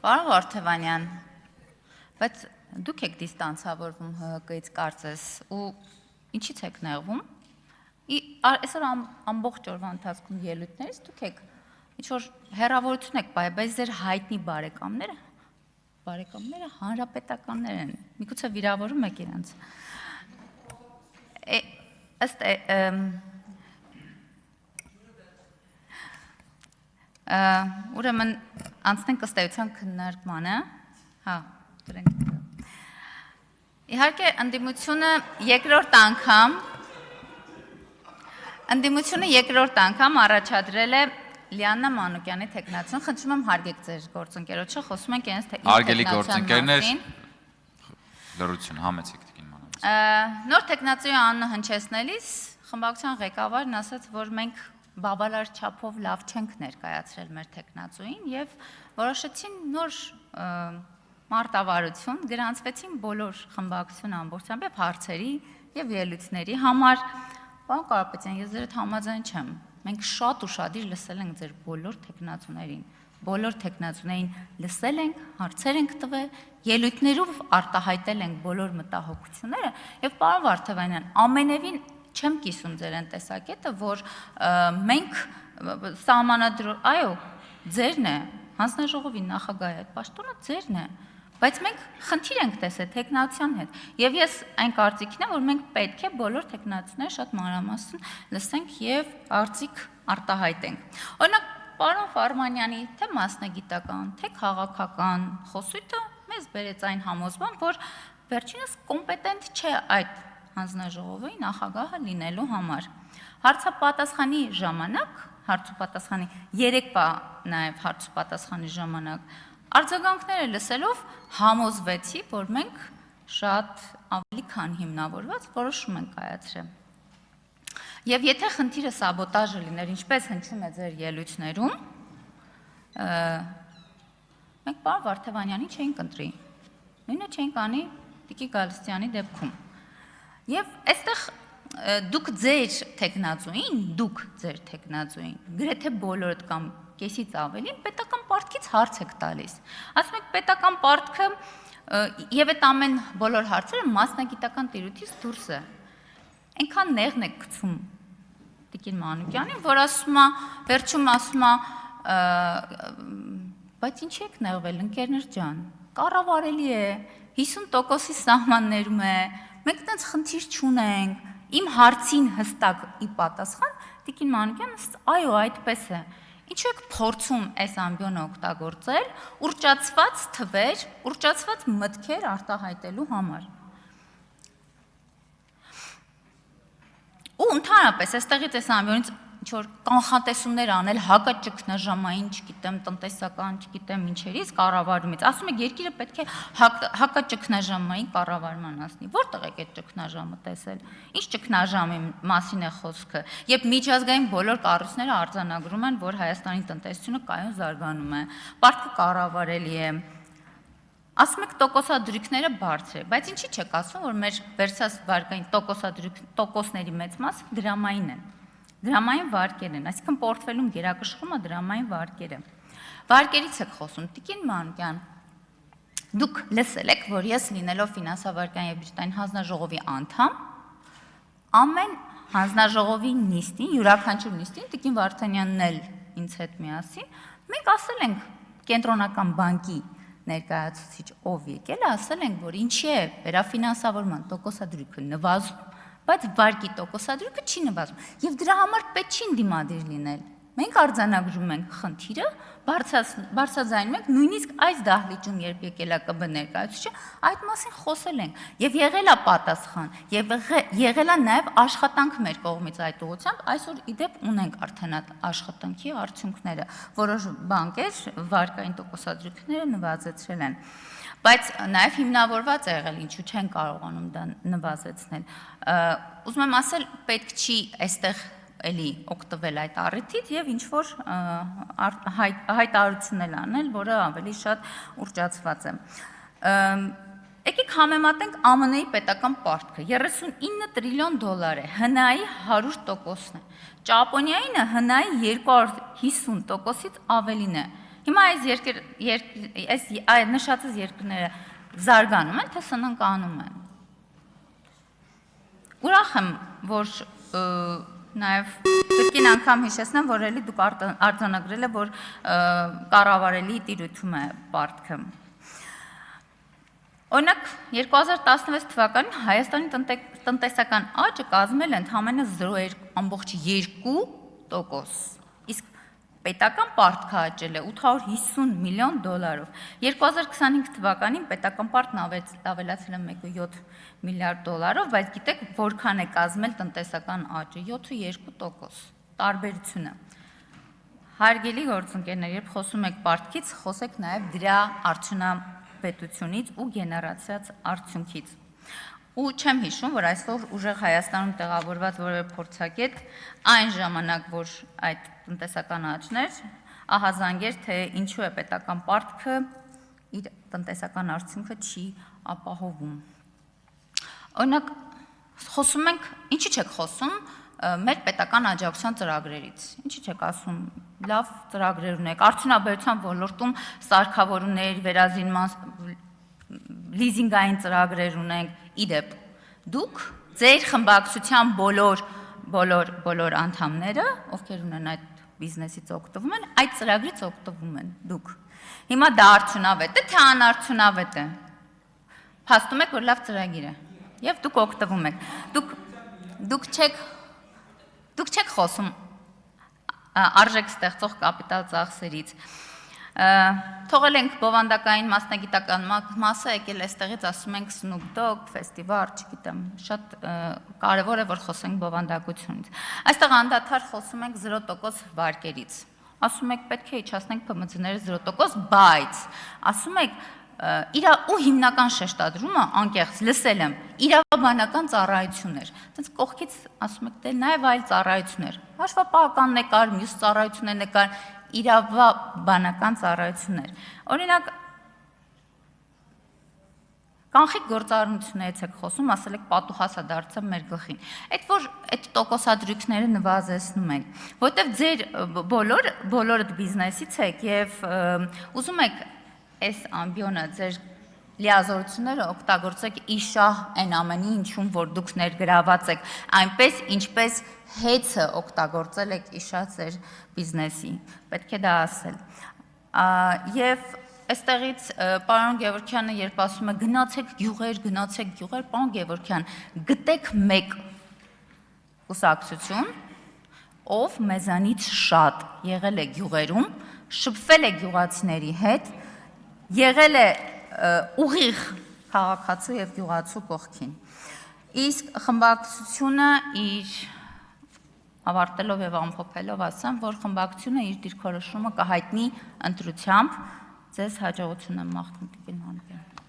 Պարոն Վարդևանյան, բայց դուք եք դիստանցավորվում ՀՀԿ-ից կարծես ու ինչից եք նեղվում։ Այսօր ամբողջ օրվա ընթացքում ելույթներից դուք եք ինչ-որ հեռավորություն եք բայ, բայց ձեր հայտնի բարեկամները հանրապետականներ են, միգուցե վիրավորում եք իրենց։ Ուրեմն անցնենք ըստ էության քննարկմանը, հա, դրենք։ Իհարկե ընդդիմությունը երկրորդ անգամ առաջադրել է Լիաննա Մանուկյանի թեկնածուն, խնդրում եմ հարգեք ձեր գործընկերոջը, խոսում ենք այնպես թե Հարգելի գործընկերներ, լրություն համեցեք տիկին Մանուկյան։ Նոր թեկնածուի անունը հնչեցնելիս խմբակցության ղեկավարն ասաց, որ մենք բավարար չափով լավ չենք ներկայացրել մեր թեկնածուին եւ որոշեցին նոր մարտավարություն, գրանցվեցին բոլոր խմբակցություն ամբողջությամբ եւ հարցերի եւ ելույթների համար։ Պարոն Կարապետյան, ես ձեր հետ համաձայն չեմ։ Մենք շատ ուշադիր լսել ենք ձեր բոլոր թեկնածուներին լսել ենք, հարցեր ենք տվել, ելույթներով արտահայտել ենք բոլոր մտահոգությունները եւ պարոն Վարդևանյան, ամենևին չեմ կիսում ձեր այն տեսակետը, որ մենք այո, ձերն է, հանձնաժողովի նախագահի այդ պաշտոնը ձերն է, բայց մենք խնդիր ենք տեսել թեկնածության հետ։ Եվ ես այն կարծիքն եմ, որ մենք պետք է բոլոր թեկնածուները շատ մանրամասն լսենք եւ արծիք արտահայտենք։ Օրինակ, պարոն Ֆարմանյանի թե մասնագիտական, թե քաղաքական խոսույթը մեզ բերեց այն համոզման, որ վերջինս կոմպետենտ չէ այդ հանձնաժողովի նախագահը լինելու համար։ Հարցապատասխանի ժամանակ, հարցուպատասխանի երեկվա նաև հարցուպատասխանի ժամանակ արձագանքները լսելով համոզվեցի, որ մենք շատ ավելի քան հիմնավորված որոշում ենք կայացրել։ Եվ եթե խնդիրը սաբոտաժը լիներ, ինչպես հնչում է ձեր ելույթներում, մենք պարոն Վարդևանյանին չէինք ընտրի։ Նույնը չէինք անի Տիկի Գալստյանի դեպքում։ Եվ այստեղ դուք ձեր թեկնածուին, գրեթե բոլորդ կամ կեսից ավելին պետական պարտքից հարց եք տալիս։ Ասում եք պետական պարտքը եւ այդ ամեն բոլոր հարցերը մասնագիտական տիրույթից դուրս է։ Այնքան նեղն եք գցում Տիկին Մանուկյանին, որ վերջում ասում է, բայց ինչի եք նեղվել, ընկերներ ջան, կառավարելի է, 50%-ի սահմաններում է, մենք այդպես խնդիր չունենք, իմ հարցին հստակ ի պատասխան Տիկին Մանուկյանը այո, այդպես է։ Ինչու եք փորձում այս ամբիոնը օգտագործել ուռճացված թվեր, ուռճացված մտքեր արտահայտելու համար։ Ու ընդհանրապես այստեղից այս ամբիոնից ինչ-որ կանխատեսումներ անել հակաճգնաժամային, չգիտեմ, տնտեսական, չգիտեմ ինչերից կառավարումից։ Ասում եք երկիրը պետք է հակաճգնաժամային կառավարման հասնի։ Որտեղ եք այդ ճգնաժամը տեսել։ Ինչ ճգնաժամի մասին է խոսքը։ Երբ միջազգային բոլոր կառույցները արձանագրում են, որ Հայաստանի տնտեսությունը կայուն զարգանում է, պարտքը կառավարելի է։ Ասում եք տոկոսադրույքները բարձր է, բայց ինչի՞ չեք ասում, որ մեր վերցած վարկային տոկոսների մեծ մասը դրամային են։ Դրամային վարկեր են, այսինքն պորտֆելում գերակշռումը դրամային վարկեր է։ Վարկերից եք խոսում, Տիկին Մանուկյան, դուք լսել եք, որ ես լինելով ֆինանսավարկային եւ բյուջետային հանձնաժողովի անդամ, ամեն հանձնաժողովի նիստին, յուրաքանչյուր նիստին, Տիկին Վարդանյանն էլ ինձ հետ միասին, մենք ասել ենք կենտրոնական բանկի ներկայացուցիչ ով եկել է, ասել ենք, որ ինչի է վերաֆինանսավորման տոկոսադրույքը նվազում, բայց վարկի տոկոսադրույքը չի նվազում եւ դրա համար պետք չի դիմադիր լինել։ Մենք արձանագրում ենք խնդիրը, բարձրաձայնում ենք, նույնիսկ այս դահլիճում երբ եկել է ԿԲ ներկայացուցիչը, այդ մասին խոսել ենք եւ եղել է պատասխան եւ եղել է նաեւ աշխատանք մեր կողմից այդ ուղղությամբ, այսօր իդեպ ունենք արդեն այդ աշխատանքի արդյունքները, որոշ բանկեր վարկային տոկոսադրույքները նվազեցրել են։ Բայց նաև հիմնավորված է եղել, ինչու չեն կարողանում դա նվազեցնել։ Ուզում եմ ասել, պետք չի այստեղ էլի օգտվել այդ առիթից եւ ինչ-որ հայտարարություն անել, որը ավելի շատ ուռճացված է։ Եկեք համեմատենք ԱՄՆ-ի պետական պարտքը, 39 տրիլիոն դոլար է, ՀՆԱ-ի 100%-ն է, Ճապոնիայինը ՀՆԱ-ի 250%-ից ավելին է։ Հիմա այս նշածած երկրները զարգանում են, թե սնանկանում են։ Ուրախ եմ, որ նաև կրկին անգամ հիշեցնեմ, որ էլի դուք արձանագրել եք, որ կառավարելի տիրույթում է պարտքը։ Օրինակ 2016 թվականին Հայաստանի տնտեսական աճը կազմել է ընդամենը 0.2%, իսկ պետական պարտքը աճել է 850 միլիոն $։ 2025 թվականին պետական պարտքն ավելացել է 1.7 միլիարդ $, բայց գիտեք որքան է կազմել տնտեսական աճը, 7.2%, տարբերությունը։ Հարգելի գործընկերներ, երբ խոսում եք պարտքից, խոսեք նաև դրա արդյունավետությունից ու գեներացիաց արդյունքից։ Ու չեմ հիշում, որ այսօր ուժեղ Հայաստանում տեղավորված որևէ փորձագետ այն ժամանակ, որ այդ տնտեսական աճներ, ահազանգեր, թե ինչու է պետական պարտքը իր տնտեսական արդյունքը չի ապահովում։ Օրինակ, խոսում ենք, ինչի՞ չեք խոսում մեր պետական աջակցության ծրագրերից։ Ինչի՞ չեք ասում, լավ ծրագրեր ունեք, արդյունաբերության ոլորտում սարքավորումներ, վերազինման լիզինգային ծրագրեր ունենք, իդեպ դուք ձեր խմբակցության բոլոր անդամները, ովքեր ունեն այդ բիզնեսից օգտվում են, այդ ծրագրից օգտվում են դուք։ Հիմա դա արդյունավետ է, թե անարդյունավետ է։ Փաստում եք, որ լավ ծրագիր է, եւ դուք օգտվում եք։ Դուք չեք խոսում արժեք ստեղծող կապիտալ ծախսերից։ Թողել ենք բովանդակային մասնագիտական մասը, եկել այստեղից ասում ենք Snoop Dogg, ֆեստիվալ, չգիտեմ, շատ կարևոր է, որ խոսենք բովանդակությունից։ Այստեղ անդադար խոսում ենք 0% վարկերից։ Ասում եք պետք է իջացնենք ՓՄՑ-ները 0%, բայց ասում եք ու հիմնական շեշտադրումը անկեղծ լսել եմ իրավաբանական ծառայություններ։ Այդպես կողքից ասում եք դե նաև այլ ծառայություններ։ Հաշվապահականն է կար, մյուս ծառայություններն է կար, իրավաբանական ծառայություններ։ Օրինակ կանխիկ գործառնություններից եք խոսում, ասել եք պատուհաս է դարձել մեր գլխին։ Այդ որ այդ տոկոսադրույքները նվազեցնում եք, որտեվ ձեր բոլորդ բիզնեսից եք եւ ուզում եք այս ամբիոնը ձեր լիազորությունները օգտագործեք իշահ այն ամենի ինչում որ դուք ներգրաված եք, այնպես ինչպես հեծը օգտագործել եք իշահ ձեր բիզնեսի, պետք է դա ասել։ Եվ այստեղից պարոն Գևորգյանը երբ ասում է գնացեք գյուղեր, պարոն Գևորգյան, գտեք մեկ կուսակցություն, ով մեզանից շատ եղել է գյուղերում, շփվել է գյուղացիների հետ, եղել է ուղիղ քաղաքացու եւ գյուղացու կողքին։ Իսկ խմբակցությունը իր ավարտելով եւ ամփոփելով ասեմ, որ խմբակցությունը իր դիրքորոշումը կհայտնի ընտրությամբ, ձեզ հաջողություն եմ մաղթում, Տիկին Մանուկյան։